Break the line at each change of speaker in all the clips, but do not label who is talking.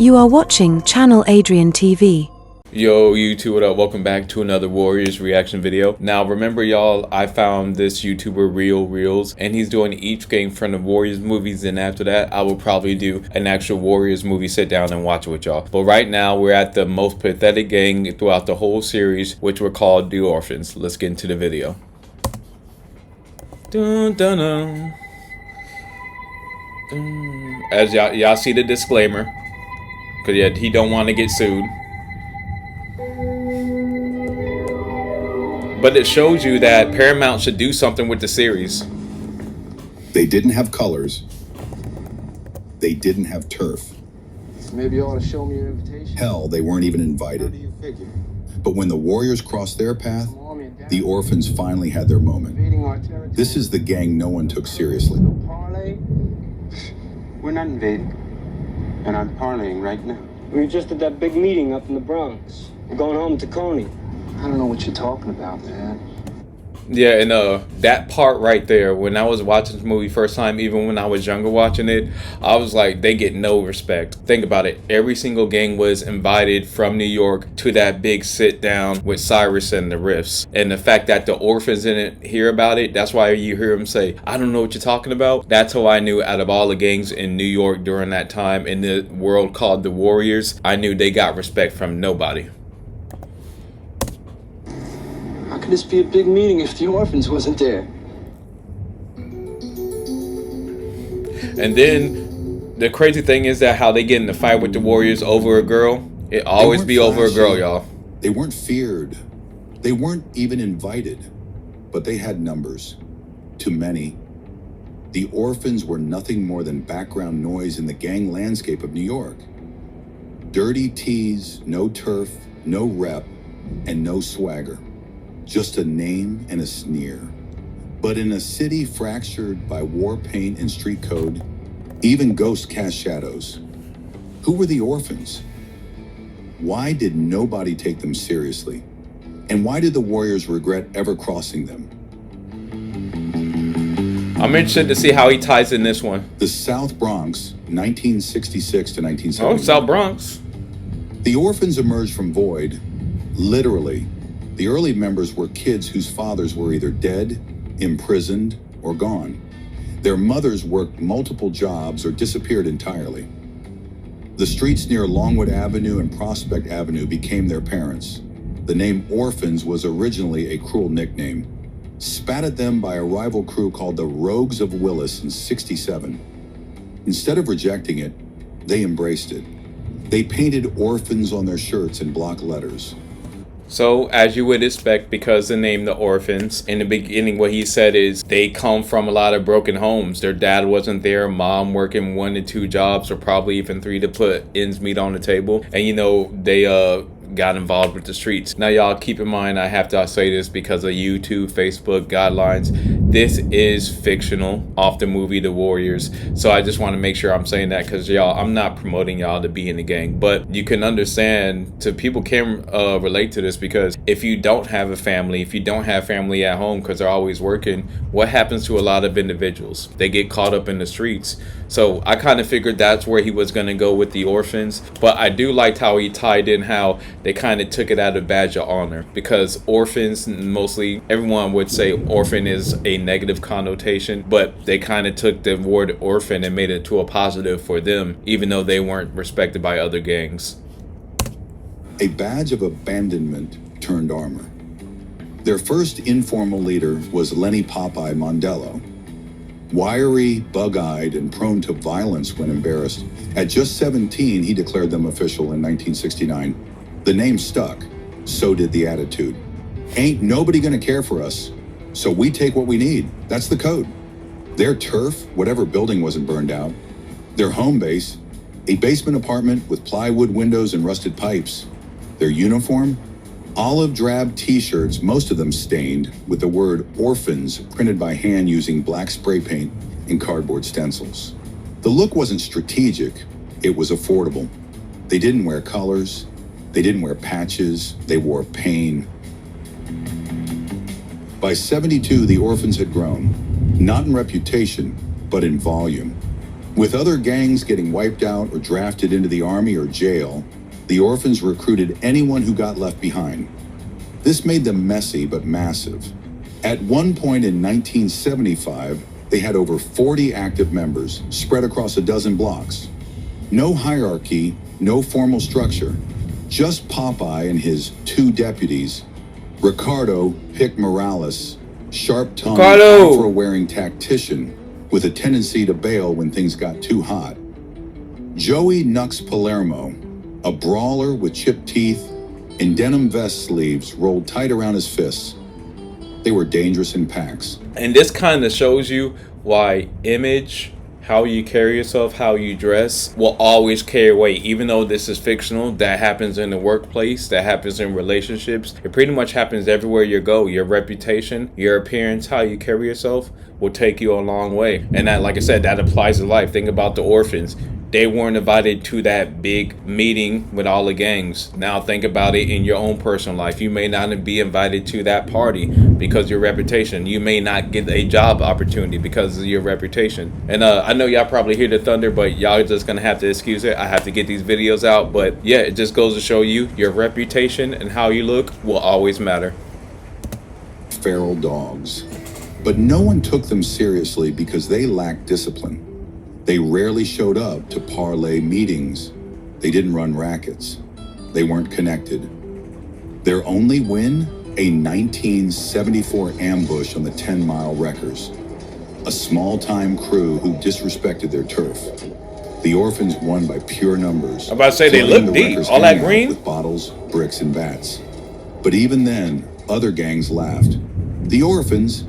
You are watching Channel Adrian TV.
Yo YouTube, what up? Welcome back to another Warriors reaction video. Now remember y'all, I found this YouTuber Real Reels and he's doing each game from the Warriors movies, and after that I will probably do an actual Warriors movie, sit down and watch it with y'all. But right now we're at the most pathetic gang throughout the whole series, which were called the Orphans. Let's get into the video. Dun, dun, dun. Dun. As y'all see the disclaimer, because yeah, he don't want to get sued. But it shows you that Paramount should do something with the series.
They didn't have colors. They didn't have turf.
Maybe you ought to show me your invitation.
Hell, they weren't even invited.
How do you figure?
But when the Warriors crossed their path, the Orphans finally had their moment. This is the gang no one took seriously.
We're not invading. And I'm parlaying right now.
We were just at that big meeting up in the Bronx. We're going home to Coney.
I don't know what you're talking about, man.
Yeah, and that part right there, when I was watching this movie first time, even when I was younger watching it, I was like, they get no respect. Think about it. Every single gang was invited from New York to that big sit down with Cyrus and the Riffs. And the fact that the Orphans didn't hear about it, that's why you hear him say, I don't know what you're talking about. That's how I knew out of all the gangs in New York during that time in the world called the Warriors, I knew they got respect from nobody.
How could this be a big meeting if the Orphans wasn't there?
And then the crazy thing is that how they get in the fight with the Warriors over a girl, it always be over a girl, y'all.
They weren't feared. They weren't even invited. But they had numbers. Too many. The Orphans were nothing more than background noise in the gang landscape of New York. Dirty tees, no turf, no rep, and no swagger. Just a name and a sneer. But in a city fractured by war paint and street code, even ghosts cast shadows. Who were the Orphans? Why did nobody take them seriously? And why did the Warriors regret ever crossing them?
I'm interested to see how he ties in this one.
The South Bronx, 1966 to 1970.
Oh, South Bronx.
The Orphans emerged from void, literally. The early members were kids whose fathers were either dead, imprisoned, or gone. Their mothers worked multiple jobs or disappeared entirely. The streets near Longwood Avenue and Prospect Avenue became their parents. The name Orphans was originally a cruel nickname, spat at them by a rival crew called the Rogues of Willis in '67. Instead of rejecting it, they embraced it. They painted Orphans on their shirts in block letters.
So, as you would expect, because the name the Orphans, in the beginning what he said is they come from a lot of broken homes. Their dad wasn't there, mom working 1 to 2 jobs or probably even 3 to put ends meet on the table. And you know, they got involved with the streets. Now y'all keep in mind, I have to say this because of YouTube, Facebook guidelines. This is fictional off the movie The Warriors. So I just want to make sure I'm saying that, because y'all, I'm not promoting y'all to be in the gang, but you can understand, people can relate to this, because if you don't have a family, if you don't have family at home because they're always working, what happens to a lot of individuals? They get caught up in the streets. So I kind of figured that's where he was going to go with the Orphans, but I do like how he tied in how they kind of took it out of badge of honor, because orphans, mostly everyone would say orphan is a negative connotation, but they kind of took the word orphan and made it to a positive for them, even though they weren't respected by other gangs.
A badge of abandonment turned armor. Their first informal leader was Lenny Popeye Mondello. Wiry, bug-eyed, and prone to violence when embarrassed. At just 17, he declared them official in 1969. The name stuck, so did the attitude. Ain't nobody gonna care for us, so we take what we need. That's the code. Their turf, whatever building wasn't burned out. Their home base, a basement apartment with plywood windows and rusted pipes. Their uniform, olive drab t-shirts, most of them stained, with the word Orphans printed by hand using black spray paint and cardboard stencils. The look wasn't strategic, it was affordable. They didn't wear colors, they didn't wear patches, they wore pain. By '72, the Orphans had grown, not in reputation, but in volume. With other gangs getting wiped out or drafted into the army or jail, the orphans recruited anyone who got left behind. This made them messy but massive. At one point in 1975, they had over 40 active members spread across a dozen blocks. No hierarchy, no formal structure, just Popeye and his 2 deputies, Ricardo Pic Morales, sharp-tongued, afro-wearing tactician with a tendency to bail when things got too hot. Joey Nux Palermo, a brawler with chipped teeth and denim vest sleeves rolled tight around his fists. They were dangerous in packs.
And this kind of shows you why image, how you carry yourself, how you dress will always carry weight. Even though this is fictional, that happens in the workplace, that happens in relationships. It pretty much happens everywhere you go. Your reputation, your appearance, how you carry yourself will take you a long way. And that, like I said, that applies to life. Think about the orphans. They weren't invited to that big meeting with all the gangs. Now think about it in your own personal life. You may not be invited to that party because of your reputation. You may not get a job opportunity because of your reputation. And I know y'all probably hear the thunder, but y'all just gonna have to excuse it. I have to get these videos out. But yeah, it just goes to show you your reputation and how you look will always matter.
Feral dogs. But no one took them seriously because they lacked discipline. They rarely showed up to parlay meetings. They didn't run rackets. They weren't connected. Their only win? A 1974 ambush on the 10 Mile Wreckers. A small-time crew who disrespected their turf. The orphans won by pure numbers.
I'm about to say they look deep. All that green?
With bottles, bricks, and bats. But even then, other gangs laughed. The orphans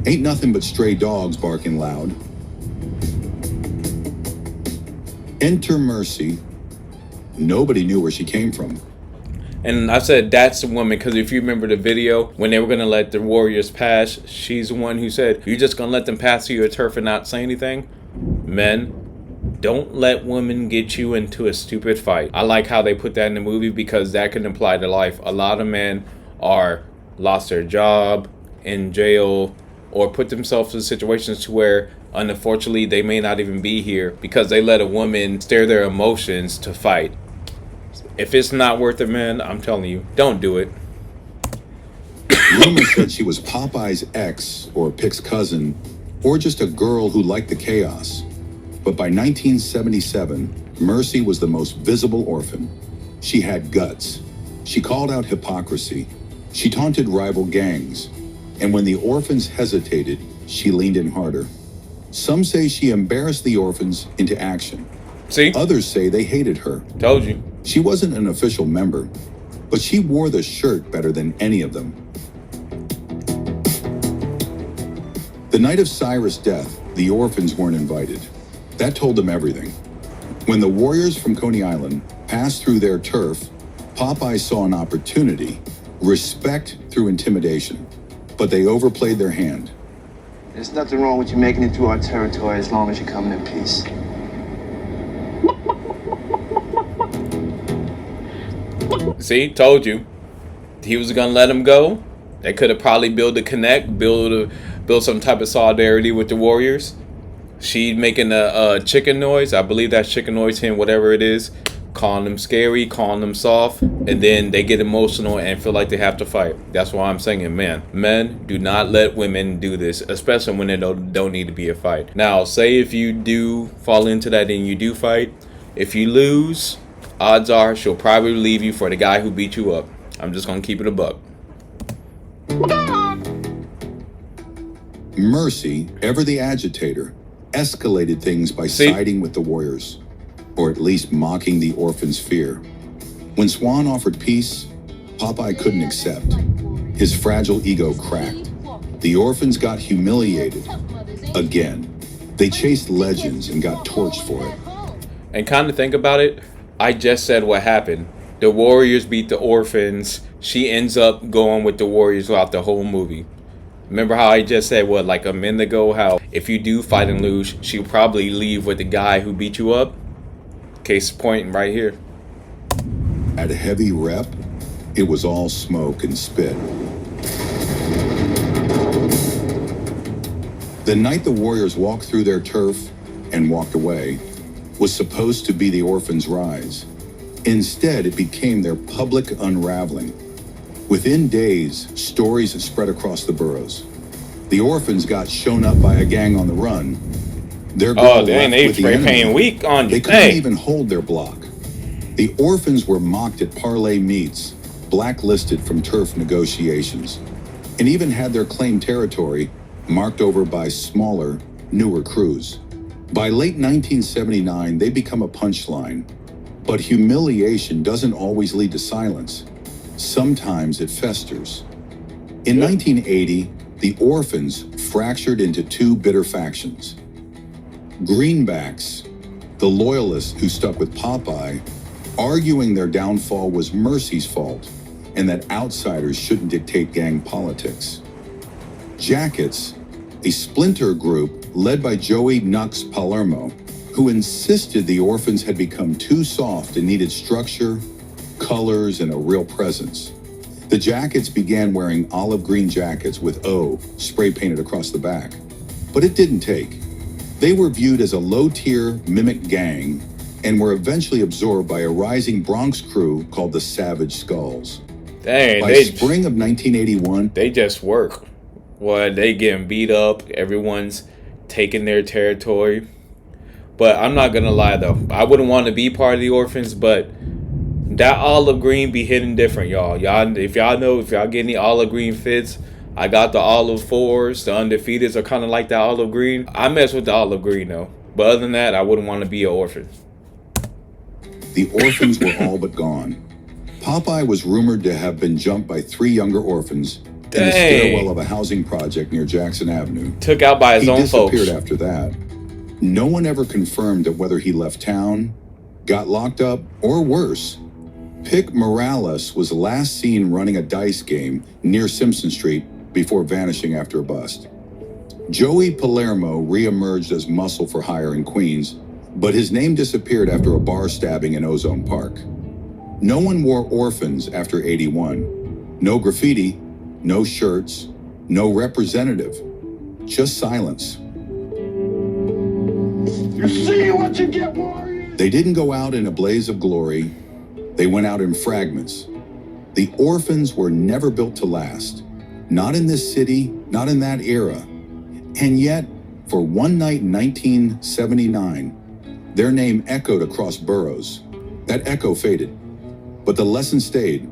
ain't nothing but stray dogs barking loud. Enter Mercy. Nobody knew where she came from.
And I said that's the woman because if you remember the video when they were going to let the warriors pass, she's the one who said, "You're just going to let them pass through your turf and not say anything?" Men, don't let women get you into a stupid fight. I like how they put that in the movie because that can apply to life. A lot of men are lost their job, in jail, or put themselves in situations to where unfortunately they may not even be here because they let a woman stir their emotions to fight. If it's not worth it, man, I'm telling you, don't do it.
Rumor said she was Popeye's ex or Pic's cousin or just a girl who liked the chaos. But by 1977, Mercy was the most visible orphan. She had guts. She called out hypocrisy. She taunted rival gangs. And when the orphans hesitated, she leaned in harder. Some say she embarrassed the orphans into action.
See?
Others say they hated her.
Told you.
She wasn't an official member, but she wore the shirt better than any of them. The night of Cyrus' death, the orphans weren't invited. That told them everything. When the warriors from Coney Island passed through their turf, Popeye saw an opportunity, respect through intimidation, but they overplayed their hand.
There's nothing wrong with you making it through our territory as long as you're coming in peace.
See, told you. He was gonna let him go. They could have probably built a connect, build some type of solidarity with the warriors. She making a chicken noise. I believe that's chicken noise, him, whatever it is. Calling them scary, calling them soft, and then they get emotional and feel like they have to fight. That's why I'm saying, man, men, do not let women do this, especially when they don't need to be a fight. Now, say if you do fall into that and you do fight, if you lose, odds are she'll probably leave you for the guy who beat you up. I'm just gonna keep it a buck.
Mercy, ever the agitator, escalated things by siding with the warriors, or at least mocking the orphans' fear. When Swan offered peace, Popeye couldn't accept. His fragile ego cracked. The orphans got humiliated. Again, they chased legends and got torched for it.
And kind of think about it, I just said what happened. The warriors beat the orphans. She ends up going with the warriors throughout the whole movie. Remember how I just said, what, like a minute ago, how if you do fight and lose, she'll probably leave with the guy who beat you up? Case point right here.
At a heavy rep, it was all smoke and spit. The night the warriors walked through their turf, and walked away, was supposed to be the orphans' rise. Instead, it became their public unraveling. Within days, stories had spread across the boroughs. The orphans got shown up by a gang on the run. Their
Oh, dang, they spray painting weak on you.
They couldn't even hold their block. The orphans were mocked at parlay meets, blacklisted from turf negotiations, and even had their claimed territory marked over by smaller, newer crews. By late 1979, they become a punchline. But humiliation doesn't always lead to silence. Sometimes it festers. In 1980, the orphans fractured into two bitter factions. Greenbacks, the loyalists who stuck with Popeye, arguing their downfall was Mercy's fault and that outsiders shouldn't dictate gang politics. Jackets, a splinter group led by Joey Nux Palermo, who insisted the orphans had become too soft and needed structure, colors, and a real presence. The Jackets began wearing olive green jackets with O spray painted across the back. But it didn't take. They were viewed as a low-tier mimic gang and were eventually absorbed by a rising Bronx crew called the Savage Skulls.
Dang,
By spring of 1981,
they just work. Well, they getting beat up. Everyone's taking their territory. But I'm not gonna lie though, I wouldn't want to be part of the orphans, but that olive green be hitting different, y'all. If y'all get any olive green fits, I got the olive fours. The undefeateds are kind of like that olive green. I mess with the olive green though. But other than that, I wouldn't want to be an orphan.
The orphans were all but gone. Popeye was rumored to have been jumped by 3 younger orphans in the stairwell of a housing project near Jackson Avenue.
Took out by his own folks.
He disappeared after that. No one ever confirmed that whether he left town, got locked up, or worse. Pick Morales was last seen running a dice game near Simpson Street before vanishing after a bust. Joey Palermo reemerged as muscle for hire in Queens, but his name disappeared after a bar stabbing in Ozone Park. No one wore orphans after 81. No graffiti, no shirts, no representative, just silence.
You see what you get, warriors?
They didn't go out in a blaze of glory. They went out in fragments. The orphans were never built to last. Not in this city, not in that era. And yet, for one night in 1979, their name echoed across boroughs. That echo faded, but the lesson stayed.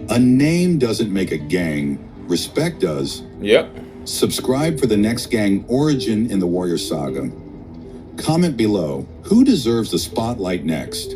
A name doesn't make a gang, respect does.
Yep.
Subscribe for the next gang origin in the Warrior Saga. Comment below, who deserves the spotlight next?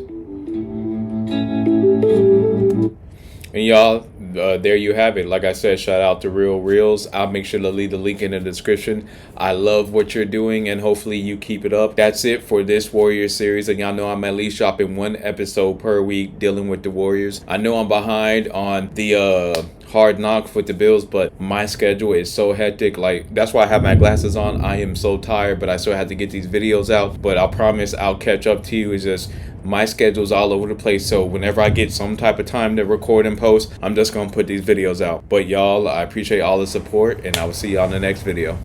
And y'all, there you have it. Like I said, shout out to Real Reels. I'll make sure to leave the link in the description. I love what you're doing, and hopefully you keep it up. That's it for this Warrior series, and y'all know I'm at least dropping 1 episode per week dealing with the Warriors. I know I'm behind on the Hard Knocks with the Bills, but my schedule is so hectic. Like, that's why I have my glasses on. I am so tired, but I still have to get these videos out. But I promise I'll catch up to you. It's just my schedule's all over the place, so whenever I get some type of time to record and post, I'm just gonna put these videos out. But y'all, I appreciate all the support, and I will see y'all in the next video.